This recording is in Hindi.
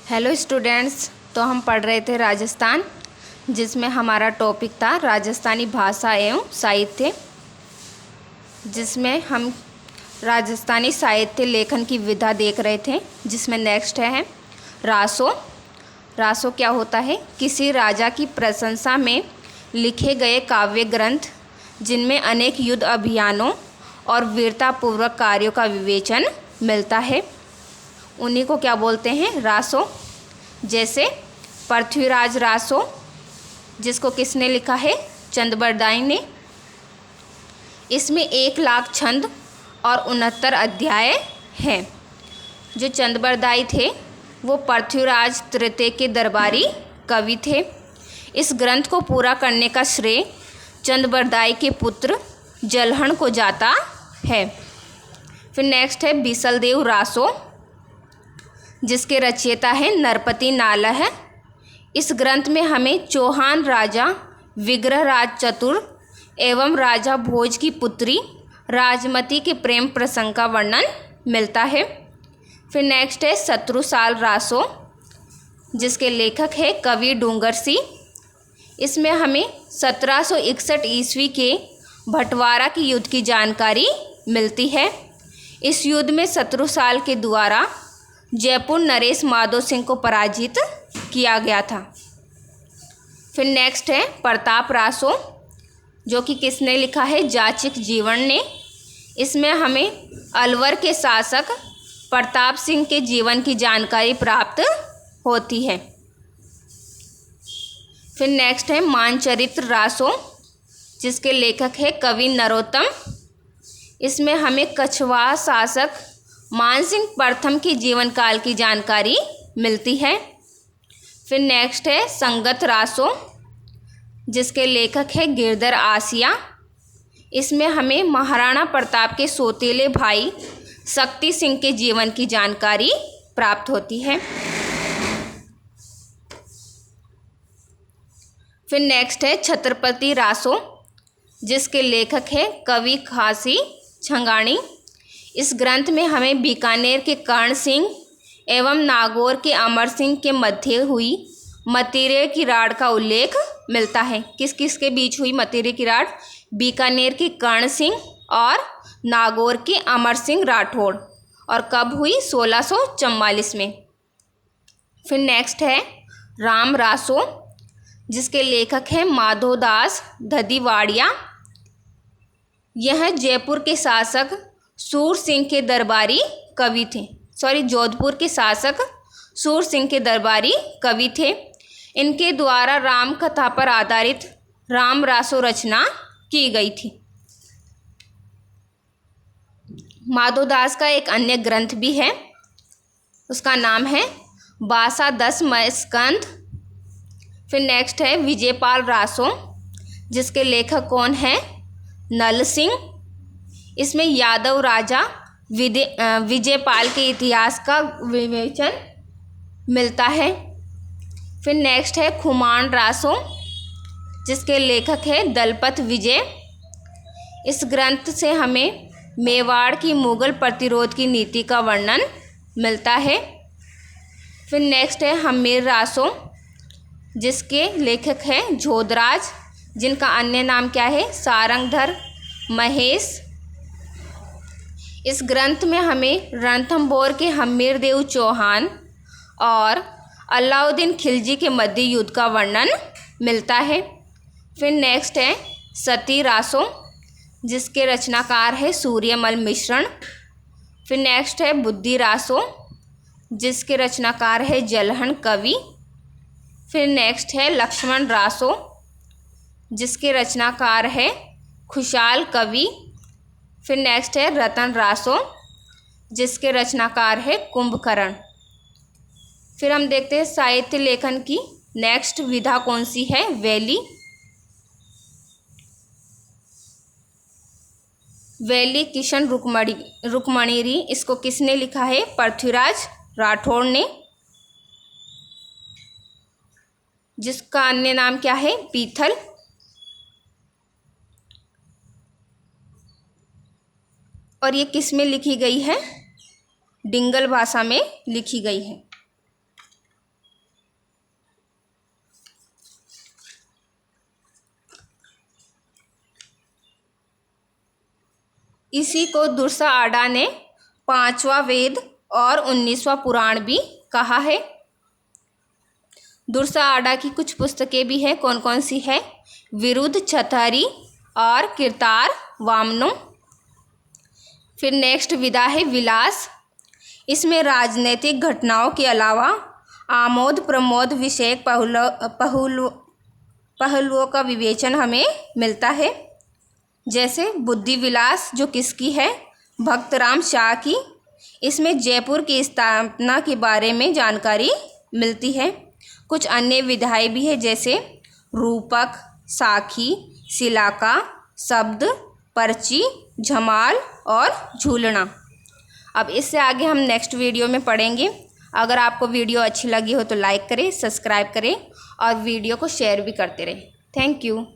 Hello students. तो हम पढ़ रहे थे राजस्थान, जिसमें हमारा टॉपिक था राजस्थानी भाषा एवं साहित्य, जिसमें हम राजस्थानी साहित्य लेखन की विधा देख रहे थे। जिसमें नेक्स्ट है रासो। रासो क्या होता है? किसी राजा की प्रशंसा में लिखे गए काव्य ग्रंथ जिनमें अनेक युद्ध अभियानों और वीरतापूर्वक कार्यों का विवेचन मिलता है, उन्हीं को क्या बोलते हैं? रासो। जैसे पृथ्वीराज रासो, जिसको किसने लिखा है? चंद्रबरदाई ने। इसमें 1,00,000 छंद और 69 अध्याय हैं। जो चंद्रबरदाई थे वो पृथ्वीराज तृतीय के दरबारी कवि थे। इस ग्रंथ को पूरा करने का श्रेय चंद्रबरदाई के पुत्र जलहण को जाता है। फिर नेक्स्ट है बीसलदेव रासो, जिसके रचयिता है नरपति नालह। इस ग्रंथ में हमें चौहान राजा विग्रहराज चतुर एवं राजा भोज की पुत्री राजमती के प्रेम प्रसंग का वर्णन मिलता है। फिर नेक्स्ट है शत्रुसाल रासो, जिसके लेखक है कवि डूंगरसी। इसमें हमें 1761 ईस्वी के भटवारा की युद्ध की जानकारी मिलती है। इस युद्ध में शत्रुसाल के द्वारा जयपुर नरेश माधो सिंह को पराजित किया गया था। फिर नेक्स्ट है प्रताप रासो, जो कि किसने लिखा है? जाचिक जीवन ने। इसमें हमें अलवर के शासक प्रताप सिंह के जीवन की जानकारी प्राप्त होती है। फिर नेक्स्ट है मानचरित्र रासो, जिसके लेखक है कवि नरोत्तम। इसमें हमें कछवाह शासक मानसिंह प्रथम के जीवन काल की जानकारी मिलती है। फिर नेक्स्ट है संगत रासो, जिसके लेखक है गिरधर आसिया। इसमें हमें महाराणा प्रताप के सौतेले भाई शक्ति सिंह के जीवन की जानकारी प्राप्त होती है। फिर नेक्स्ट है छत्रपति रासो, जिसके लेखक है कवि खासी छंगाणी। इस ग्रंथ में हमें बीकानेर के कर्ण सिंह एवं नागौर के अमर सिंह के मध्य हुई मतीरे की राड़ का उल्लेख मिलता है। किस किस के बीच हुई मतीरे की राड़? बीकानेर के कर्ण सिंह और नागौर के अमर सिंह राठौड़। और कब हुई? 1644 में। फिर नेक्स्ट है राम रासो, जिसके लेखक हैं माधोदास दधिवाड़िया। यह जयपुर के शासक सूर सिंह के दरबारी कवि थे। जोधपुर के शासक सूर सिंह के दरबारी कवि थे। इनके द्वारा राम कथा पर आधारित राम रासो रचना की गई थी। माधोदास का एक अन्य ग्रंथ भी है, उसका नाम है बासा 10 स्कंद। फिर नेक्स्ट है विजयपाल रासो, जिसके लेखक कौन है? नल सिंह। इसमें यादव राजा विजयपाल के इतिहास का विवेचन मिलता है। फिर नेक्स्ट है खुमान रासो, जिसके लेखक है दलपत विजय। इस ग्रंथ से हमें मेवाड़ की मुगल प्रतिरोध की नीति का वर्णन मिलता है। फिर नेक्स्ट है हमीर रासो, जिसके लेखक हैं जोधराज, जिनका अन्य नाम क्या है? सारंगधर महेश। इस ग्रंथ में हमें रणथंभौर के हमीरदेव चौहान और अलाउद्दीन खिलजी के मध्य युद्ध का वर्णन मिलता है। फिर नेक्स्ट है सती रासो, जिसके रचनाकार है सूर्यमल मिश्रण। फिर नेक्स्ट है बुद्धि रासो, जिसके रचनाकार है जलहण कवि। फिर नेक्स्ट है लक्ष्मण रासो, जिसके रचनाकार है खुशाल कवि। फिर नेक्स्ट है रतन रासो, जिसके रचनाकार है कुंभकर्ण। फिर हम देखते हैं साहित्य लेखन की नेक्स्ट विधा कौन सी है? वैली। वैली किशन रुक्मणीरी। इसको किसने लिखा है? पृथ्वीराज राठौड़ ने। जिसका अन्य नाम क्या है? पीथल। और ये किस में लिखी गई है? डिंगल भाषा में लिखी गई है। इसी को दुर्सा आडा ने 5वां वेद और 19वां पुराण भी कहा है। दुर्सा आडा की कुछ पुस्तकें भी हैं, कौन कौन सी है? विरुद्ध छतरी और कीर्तार वामनो। फिर नेक्स्ट विधा है विलास। इसमें राजनीतिक घटनाओं के अलावा आमोद प्रमोद विषयक पहलुओं का विवेचन हमें मिलता है। जैसे बुद्धि विलास, जो किसकी है? भक्तराम शाह की। इसमें जयपुर की स्थापना के बारे में जानकारी मिलती है। कुछ अन्य विधाएं भी है, जैसे रूपक, साखी, शिलाका, शब्द, पर्ची, झमाल और झूलना। अब इससे आगे हम नेक्स्ट वीडियो में पढ़ेंगे। अगर आपको वीडियो अच्छी लगी हो तो लाइक करें, सब्सक्राइब करें और वीडियो को शेयर भी करते रहें। Thank you.